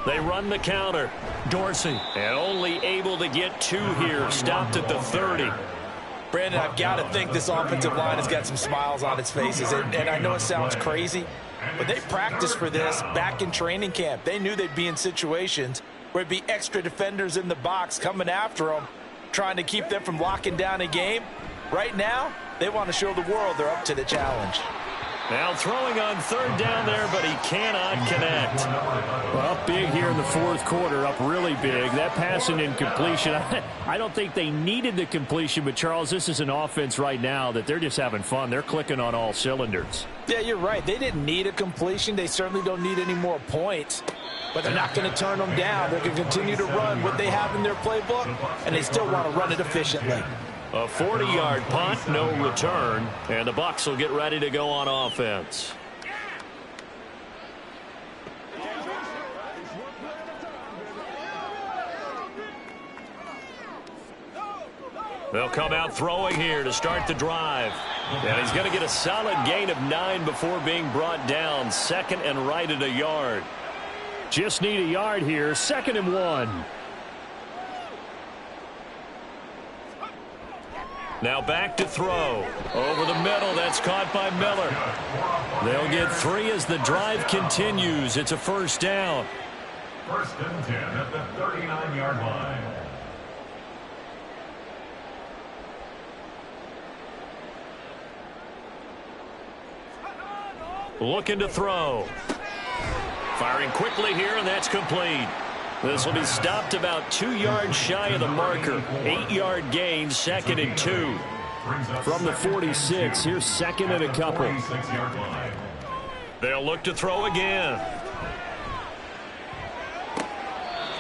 They run the counter. Dorsey, and only able to get 2 here. Stopped at the 30.
Brandon, I've got to think this offensive line has got some smiles on its faces. And I know it sounds crazy, but they practiced for this back in training camp. They knew they'd be in situations where it'd be extra defenders in the box coming after them, trying to keep them from locking down a game. Right now, they want to show the world they're up to the challenge.
Now throwing on 3rd down there, but he cannot connect. Well, up big here in the 4th quarter, up really big. That passing incompletion, I don't think they needed the completion, but Charles, this is an offense right now that they're just having fun. They're clicking on all cylinders.
Yeah, you're right. They didn't need a completion. They certainly don't need any more points, but they're not going to turn them down. They're going to continue to run what they have in their playbook, and they still want to run it efficiently.
A 40-yard punt, no return, and the Bucs will get ready to go on offense. They'll come out throwing here to start the drive. And he's going to get a solid gain of 9 before being brought down. 2nd and right at a yard. Just need a yard here. 2nd and 1. Now back to throw. Over the middle. That's caught by Miller. They'll get 3 as the drive continues. It's a first down.
First and 10 at the 39-yard line.
Looking to throw. Firing quickly here, and that's complete. This will be stopped about 2 yards shy of the marker. 8-yard gain, 2nd and 2. From the 46, here's 2nd and a couple. They'll look to throw again.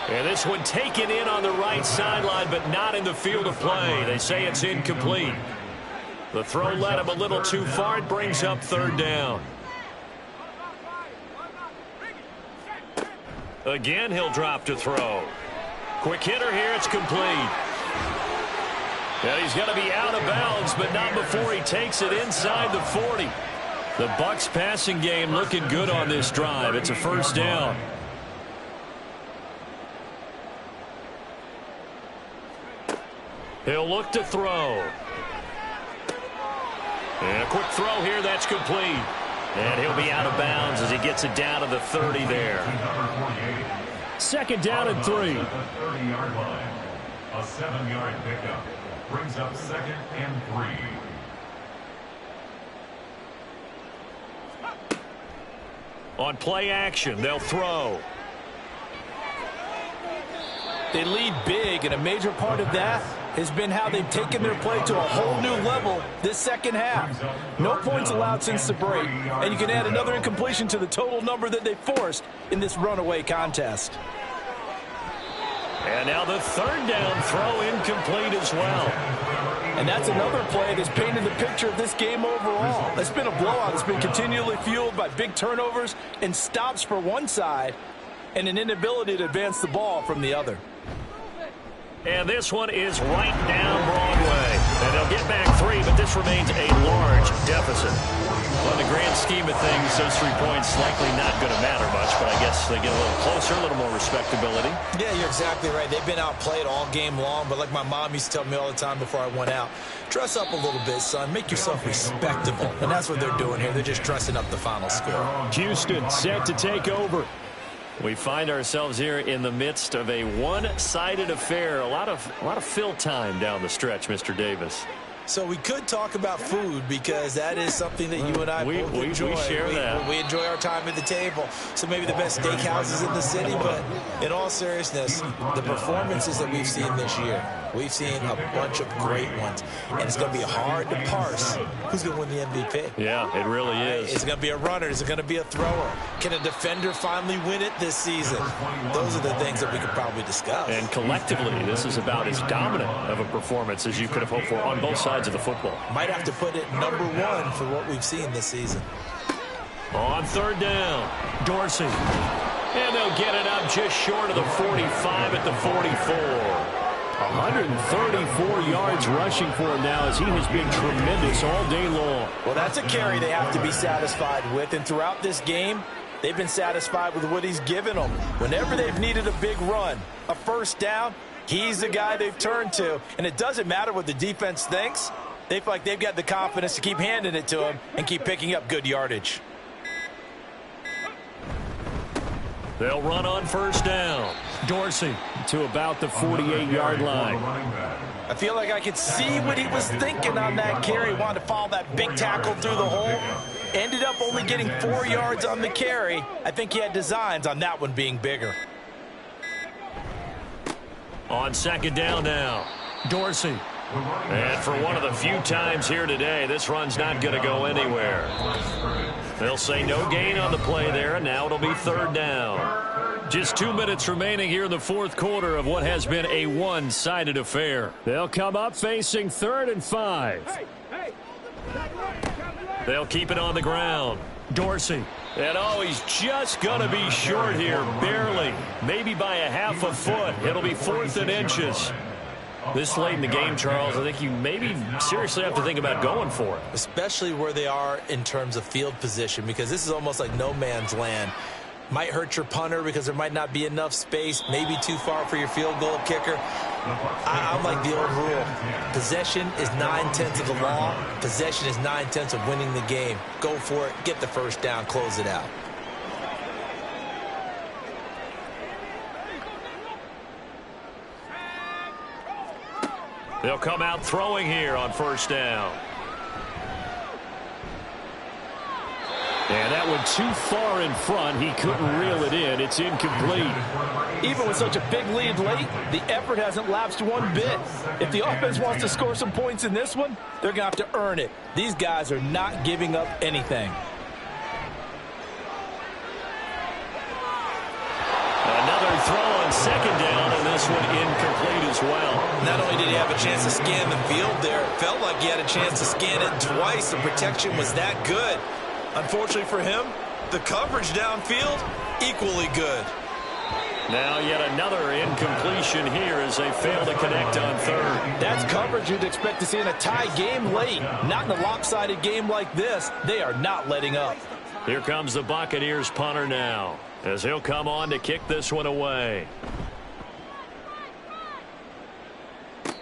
And this one taken in on the right sideline, but not in the field of play. They say it's incomplete. The throw led him a little too far. It brings up 3rd down. Again, he'll drop to throw. Quick hitter here. It's complete. Yeah, he's going to be out of bounds, but not before he takes it inside the 40. The Bucs passing game looking good on this drive. It's a first down. He'll look to throw. And a quick throw here. That's complete. And he'll be out of bounds as he gets it down to the 30 there. 2nd down and 3.
30-yard line. A 7-yard pickup brings up 2nd and 3.
On play action, they'll throw.
They lead big, and a major part of that has been how they've taken their play to a whole new level this second half. No points allowed since the break, and you can add another incompletion to the total number that they forced in this runaway contest.
And now the 3rd down throw incomplete as well.
And that's another play that's painted the picture of this game overall. It's been a blowout. It's been continually fueled by big turnovers and stops for one side and an inability to advance the ball from the other.
And this one is right down Broadway. And they'll get back 3, but this remains a large deficit. Well, in the grand scheme of things, those 3 points likely not going to matter much, but I guess they get a little closer, a little more respectability.
Yeah, you're exactly right. They've been outplayed all game long, but like my mom used to tell me all the time before I went out, dress up a little bit, son. Make yourself respectable. And that's what they're doing here. They're just dressing up the final score.
Houston set to take over. We find ourselves here in the midst of a one-sided affair. A lot of fill time down the stretch, Mr. Davis.
So we could talk about food because that is something that you and I both enjoy.
We share that.
We enjoy our time at the table. So maybe the best steakhouses in the city, but in all seriousness, the performances that we've seen this year, we've seen a bunch of great ones. And it's going to be hard to parse who's going to win the MVP.
Yeah, it really is.
Is it going to be a runner? Is it going to be a thrower? Can a defender finally win it this season? Those are the things that we could probably discuss.
And collectively, this is about as dominant of a performance as you could have hoped for on both sides of the football.
Might have to put it number 1 for what we've seen this season.
On 3rd down, Dorsey. And they'll get it up just short of the 45 at the 44. 134 yards rushing for him now as he has been tremendous all day long.
Well, that's a carry they have to be satisfied with. And throughout this game, they've been satisfied with what he's given them. Whenever they've needed a big run, a first down, he's the guy they've turned to. And it doesn't matter what the defense thinks. They feel like they've got the confidence to keep handing it to him and keep picking up good yardage.
They'll run on first down. Dorsey to about the 48-yard line.
I feel like I could see what he was thinking on that carry. Wanted to follow that big tackle through the hole. Ended up only getting 4 yards on the carry. I think he had designs on that one being bigger.
On 2nd down now, Dorsey. And for one of the few times here today, this run's not going to go anywhere. They'll say no gain on the play there, and now it'll be 3rd down. Just 2 minutes remaining here in the 4th quarter of what has been a one-sided affair. They'll come up facing 3rd and 5. They'll keep it on the ground. Dorsey. And oh, he's just going to be short here, barely. Maybe by a half a foot. It'll be 4th and inches. This late in the game, Charles, I think you maybe seriously have to think about going for it.
Especially where they are in terms of field position, because this is almost like no man's land. Might hurt your punter because there might not be enough space, maybe too far for your field goal kicker. I'm like the old rule. Possession is 9/10 of the law. Possession is 9/10 of winning the game. Go for it. Get the first down. Close it out.
They'll come out throwing here on first down. And that one too far in front. He couldn't reel it in. It's incomplete.
Even with such a big lead late, the effort hasn't lapsed one bit. If the offense wants to score some points in this one, they're going to have to earn it. These guys are not giving up anything.
Another throw on second down, and this one incomplete as well.
Not only did he have a chance to scan the field there, it felt like he had a chance to scan it twice. The protection was that good. Unfortunately for him, the coverage downfield, equally good.
Now yet another incompletion here as they fail to connect on third.
That's coverage you'd expect to see in a tie game late. Not in a lopsided game like this. They are not letting up.
Here comes the Buccaneers punter now, as he'll come on to kick this one away.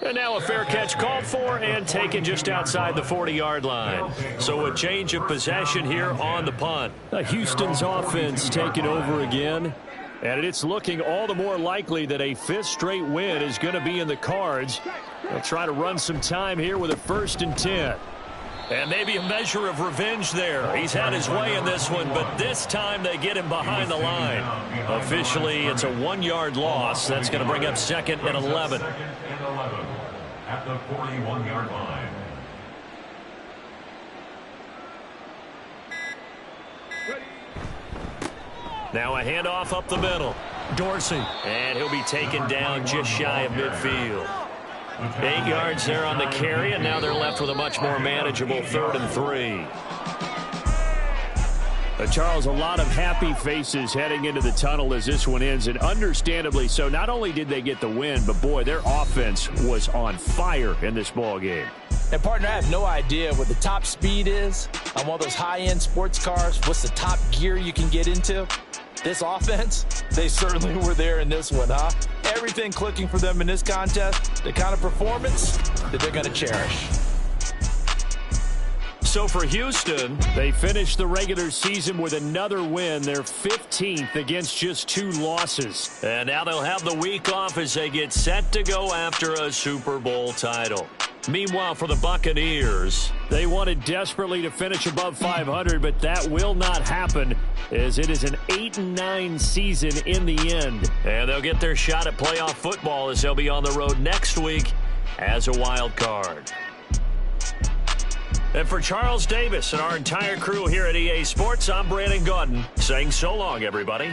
And now a fair catch called for and taken just outside the 40-yard line. So a change of possession here on the punt. Houston's offense taking over again. And it's looking all the more likely that a fifth straight win is going to be in the cards. They'll try to run some time here with a 1st and 10. And maybe a measure of revenge there. He's had his way in this one, but this time they get him behind the line. Officially, it's a 1-yard loss. That's going to bring up 2nd and 11.
At the 41-yard line.
Now a handoff up the middle. Dorsey. And he'll be taken down just shy of midfield. 8 yards there on the carry, and now they're left with a much more manageable 3rd and 3. Charles, a lot of happy faces heading into the tunnel as this one ends, and understandably so. Not only did they get the win, but boy, their offense was on fire in this ball game.
And partner, I have no idea what the top speed is on one of those high-end sports cars. What's the top gear you can get into? This offense, they certainly were there in this one, huh? Everything clicking for them in this contest, the kind of performance that they're going to cherish.
So for Houston, they finished the regular season with another win. They're 15th against just 2 losses. And now they'll have the week off as they get set to go after a Super Bowl title. Meanwhile, for the Buccaneers, they wanted desperately to finish above 500, but that will not happen as it is an 8-9 season in the end. And they'll get their shot at playoff football as they'll be on the road next week as a wild card. And for Charles Davis and our entire crew here at EA Sports, I'm Brandon Gaudin saying so long, everybody.